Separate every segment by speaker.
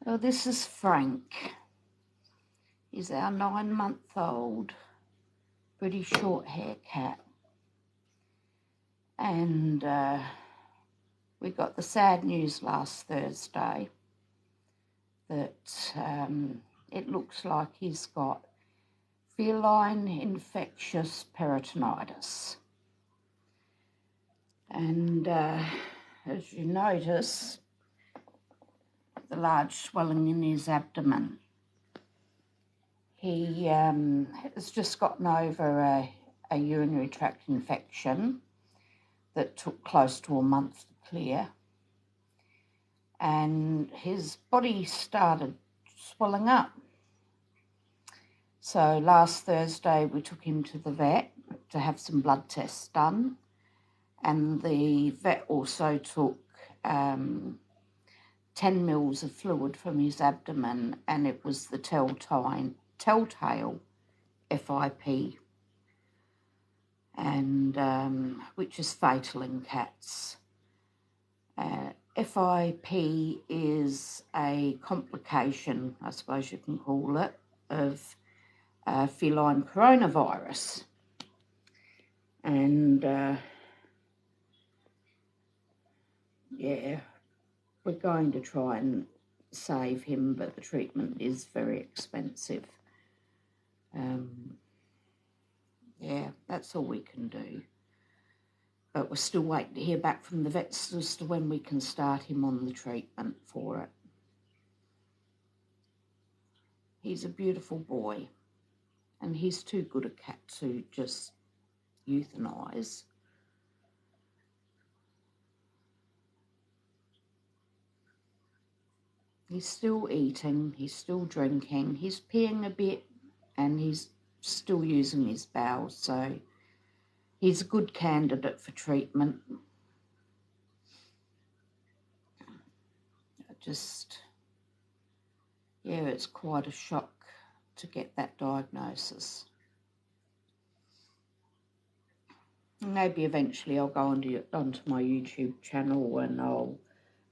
Speaker 1: Well, this is Frank. He's our 9-month-old British Shorthair cat. And we got the sad news last Thursday that it looks like he's got feline infectious peritonitis. And as you notice, the large swelling in his abdomen. He has just gotten over a urinary tract infection that took close to a month to clear, and his body started swelling up. So last Thursday we took him to the vet to have some blood tests done, and the vet also took 10 mils of fluid from his abdomen, and it was the telltale FIP, and which is fatal in cats. FIP is a complication, I suppose you can call it, of feline coronavirus. And yeah, we're going to try and save him, but the treatment is very expensive. Yeah, that's all we can do. But we're still waiting to hear back from the vets as to when we can start him on the treatment for it. He's a beautiful boy, and he's too good a cat to just euthanise. He's still eating, he's still drinking, he's peeing a bit, and he's still using his bowels, so he's a good candidate for treatment. Yeah, it's quite a shock to get that diagnosis. Maybe eventually I'll go onto my YouTube channel and I'll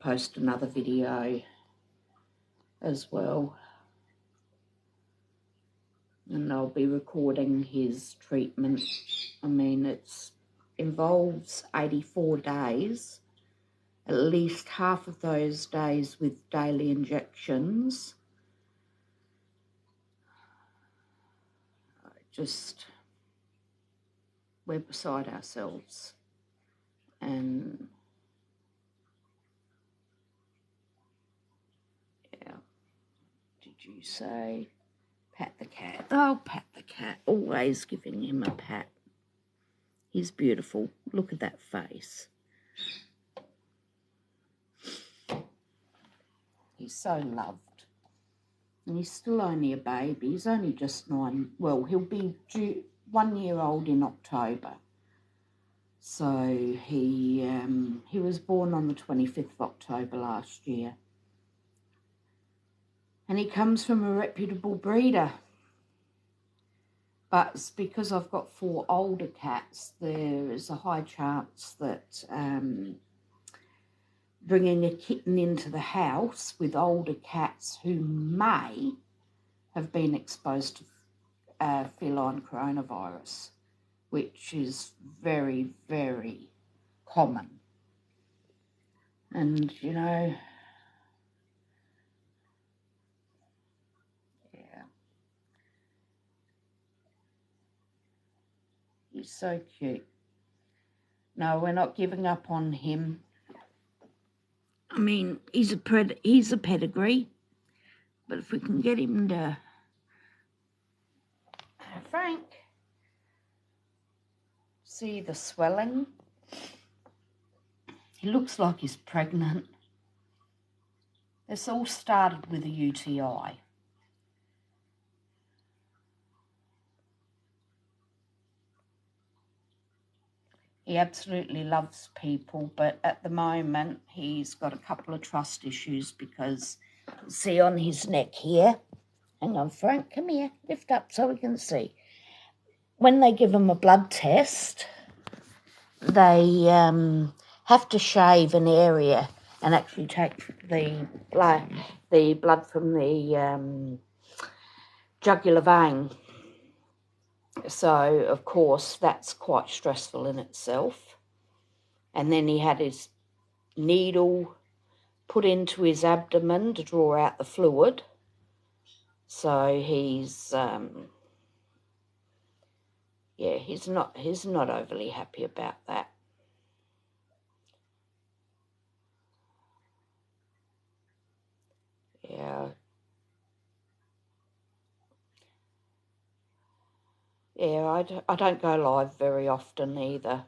Speaker 1: post another video as well. And I'll be recording his treatment. I mean, it involves 84 days, at least half of those days with daily injections. We're beside ourselves. And yeah, did you say pat the cat? Oh, pat the cat, always giving him a pat. He's beautiful. Look at that face. He's so loved. And he's still only a baby. He's only just 9. Well, he'll be 1 year old in October. So he was born on the 25th of October last year. And he comes from a reputable breeder. But it's because I've got 4 older cats, there is a high chance that bringing a kitten into the house with older cats who may have been exposed to feline coronavirus, which is very, very common. And, you know, yeah, he's so cute. No, we're not giving up on him. I mean, he's a pedigree, but if we can get him to... Frank, see the swelling? He looks like he's pregnant. This all started with a UTI. He absolutely loves people, but at the moment he's got a couple of trust issues because, see on his neck here, hang on Frank, come here, lift up so we can see. When they give him a blood test, they have to shave an area and actually take the blood from the jugular vein. So, of course, that's quite stressful in itself. And then he had his needle put into his abdomen to draw out the fluid. So he's he's not overly happy about that. I don't go live very often either.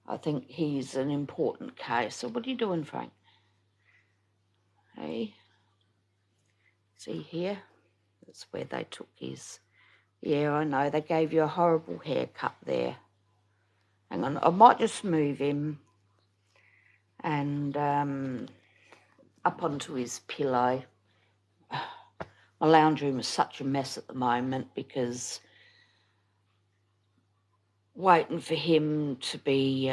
Speaker 1: I think he's an important case. So what are you doing, Frank? Hey, see here? That's where they took his... Yeah, I know, they gave you a horrible haircut there. Hang on, I might just move him and up onto his pillow. My lounge room is such a mess at the moment because waiting for him to be...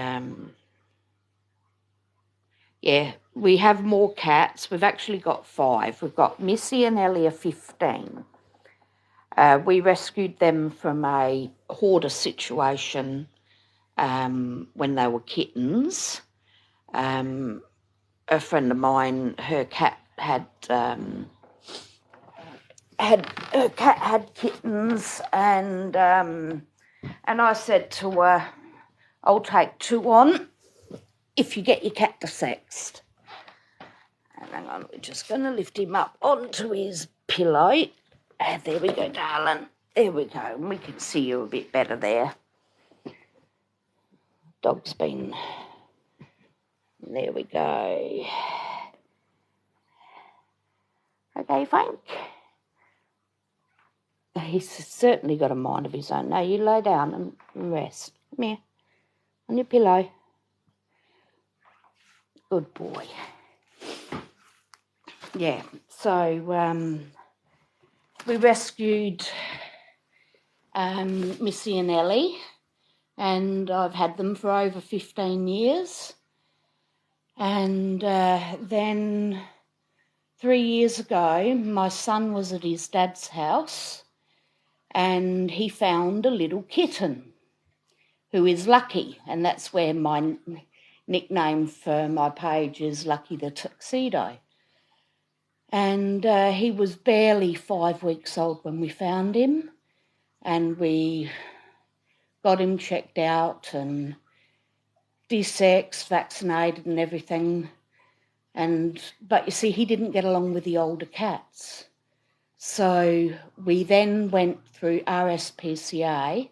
Speaker 1: we have more cats. We've actually got 5. We've got Missy and Ellie are 15. We rescued them from a hoarder situation when they were kittens. A friend of mine, her cat had kittens, and I said to her, "I'll take 2 on if you get your cat desexed." And hang on, we're just going to lift him up onto his pillow. And there we go, darling. There we go. And we can see you a bit better there. Dog's been... There we go. Okay, Frank. He's certainly got a mind of his own. Now you lay down and rest. Come here. On your pillow. Good boy. Yeah, so we rescued Missy and Ellie, and I've had them for over 15 years. And then 3 years ago, my son was at his dad's house and he found a little kitten who is Lucky, and that's where my nickname for my page is Lucky the Tuxedo. And he was barely 5 weeks old when we found him, and we got him checked out and desexed, vaccinated and everything. But you see, he didn't get along with the older cats. So we then went through RSPCA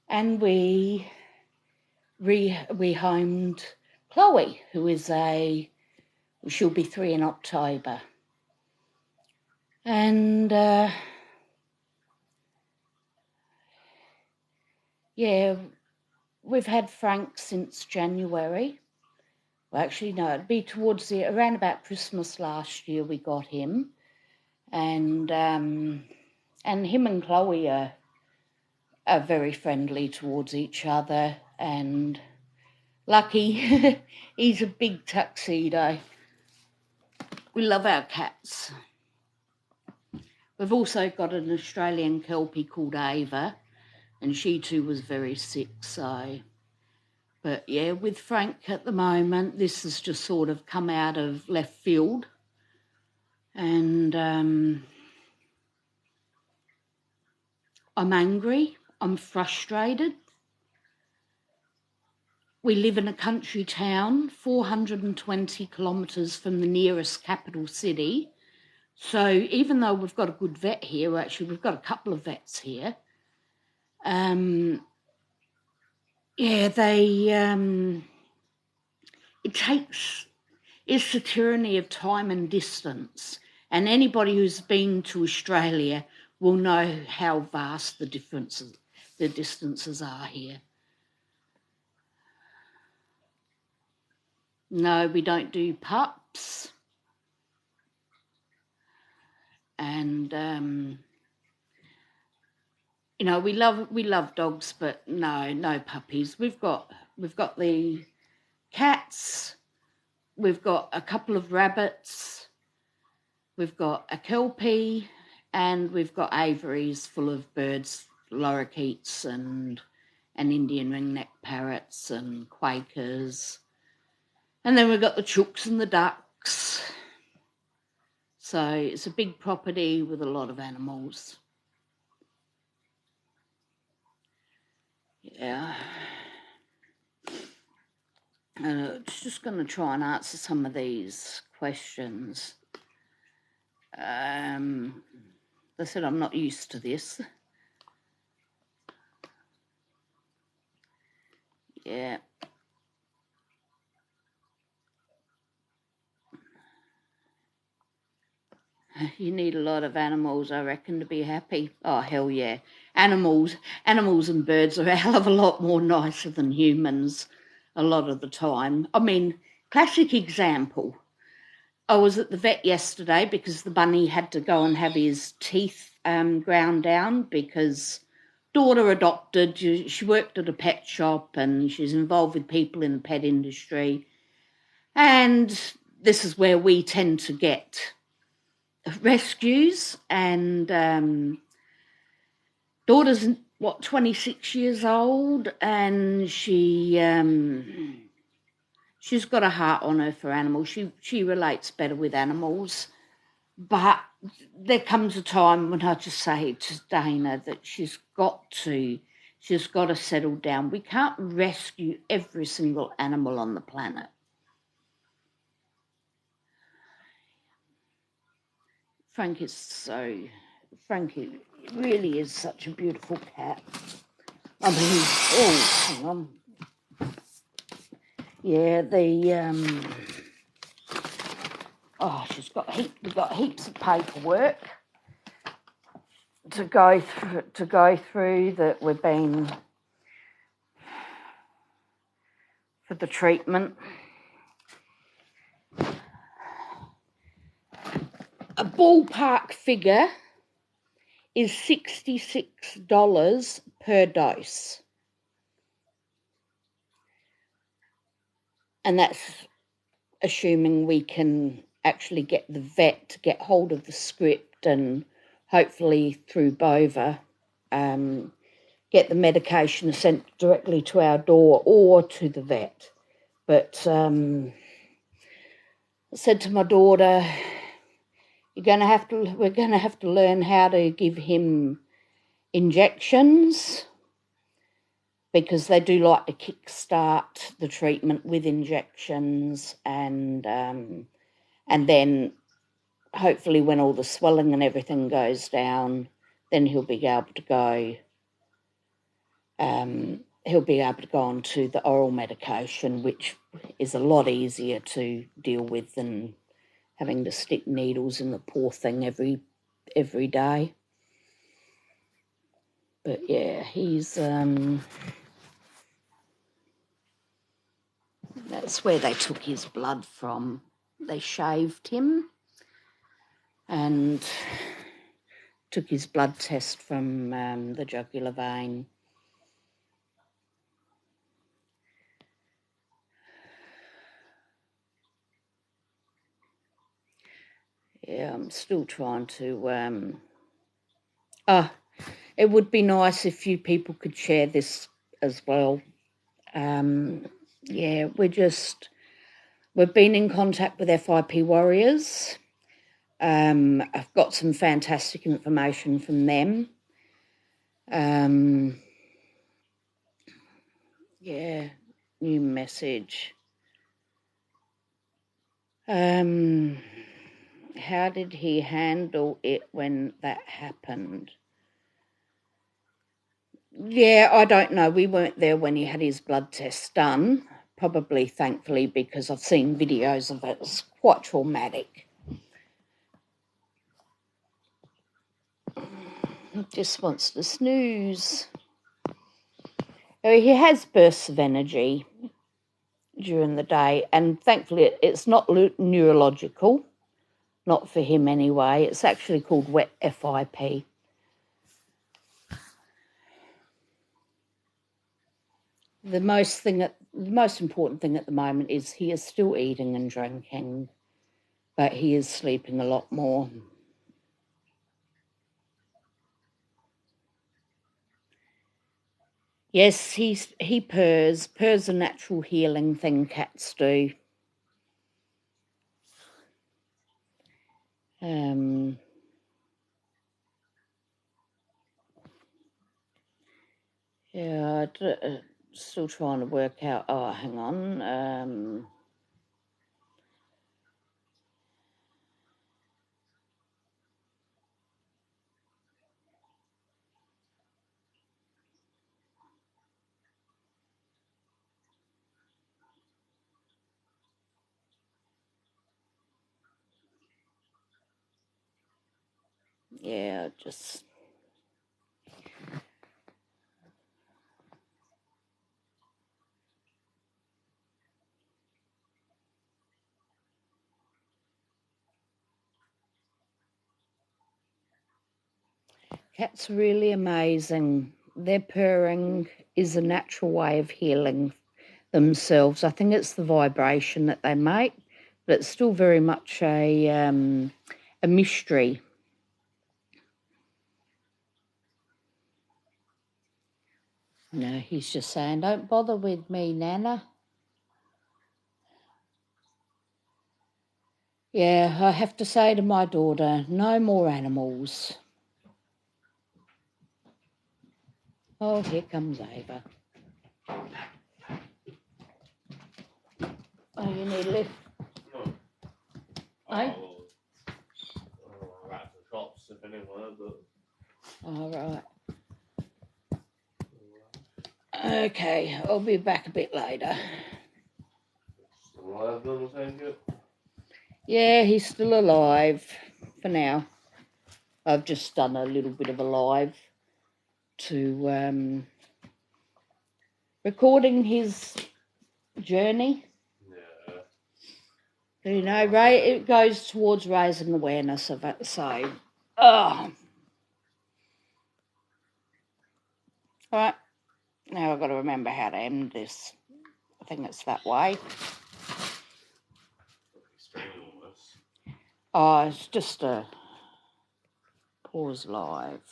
Speaker 1: and we rehomed Chloe, who is she'll be 3 in October. And we've had Frank since January. Well, actually, no, it'd be around about Christmas last year we got him. And him and Chloe are very friendly towards each other. And Lucky, he's a big tuxedo. We love our cats. We've also got an Australian Kelpie called Ava, and she too was very sick, so... But yeah, with Frank at the moment, this has just sort of come out of left field. And I'm angry, I'm frustrated. We live in a country town, 420 kilometres from the nearest capital city. So even though we've got a good vet here, actually we've got a couple of vets here, it's the tyranny of time and distance. And anybody who's been to Australia will know how vast the distances are here. No, we don't do pups. And we love dogs, but no puppies. We've got the cats. we've got a couple of rabbits, we've got a kelpie, and we've got aviaries full of birds, lorikeets and Indian ringneck parrots and quakers. And then we've got the chooks and the ducks. So it's a big property with a lot of animals. Yeah. Just going to try and answer some of these questions. They said I'm not used to this. Yeah. You need a lot of animals, I reckon, to be happy. Oh, hell yeah. Animals and birds are a hell of a lot more nicer than humans a lot of the time. I mean, classic example. I was at the vet yesterday because the bunny had to go and have his teeth ground down because daughter adopted. She worked at a pet shop and she's involved with people in the pet industry. And this is where we tend to get rescues, and daughter's 26 years old, and she's got a heart on her for animals. She relates better with animals, but there comes a time when I just say to Dana that she's got to settle down. We can't rescue every single animal on the planet. Frankie really is such a beautiful cat. I mean, hang on. Yeah, we've got heaps of paperwork to go through that we've been for the treatment. A ballpark figure is $66 per dose. And that's assuming we can actually get the vet to get hold of the script and hopefully through Bova get the medication sent directly to our door or to the vet. But I said to my daughter, we're going to have to learn how to give him injections, because they do like to kickstart the treatment with injections, and then hopefully when all the swelling and everything goes down, then he'll be able to go. He'll be able to go on to the oral medication, which is a lot easier to deal with than having to stick needles in the poor thing every day. But yeah, he's that's where they took his blood from. They shaved him and took his blood test from the jugular vein. Yeah, I'm still trying to... it would be nice if you people could share this as well. Yeah, we've been in contact with FIP Warriors. I've got some fantastic information from them. Yeah, new message. How did he handle it when that happened? Yeah, I don't know. We weren't there when he had his blood test done, probably thankfully, because I've seen videos of it. It's quite traumatic. Just wants to snooze. He has bursts of energy during the day, and thankfully it's not neurological, not for him anyway. It's actually called wet FIP. the most important thing at the moment is he is still eating and drinking, but he is sleeping a lot more. Yes, he purrs. Purrs a natural healing thing cats do. Yeah, still trying to work out. Oh, hang on. Yeah, just... Cats are really amazing. Their purring is a natural way of healing themselves. I think it's the vibration that they make, but it's still very much a mystery. No, he's just saying, don't bother with me, Nana. Yeah, I have to say to my daughter, no more animals. Oh, here comes Ava. Oh, you need a lift?
Speaker 2: No.
Speaker 1: Eh?
Speaker 2: I'm at the shops if anywhere, but...
Speaker 1: All right. Okay, I'll be back a bit later.
Speaker 2: Still alive then, I take it?
Speaker 1: Yeah, he's still alive for now. I've just done a little bit of a live to recording his journey.
Speaker 2: Yeah.
Speaker 1: You know, it goes towards raising awareness of it. So, all right. Now I've got to remember how to end this. I think it's that way. Oh, it's just a pause live.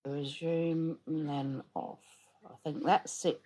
Speaker 1: Resume and then off. I think that's it.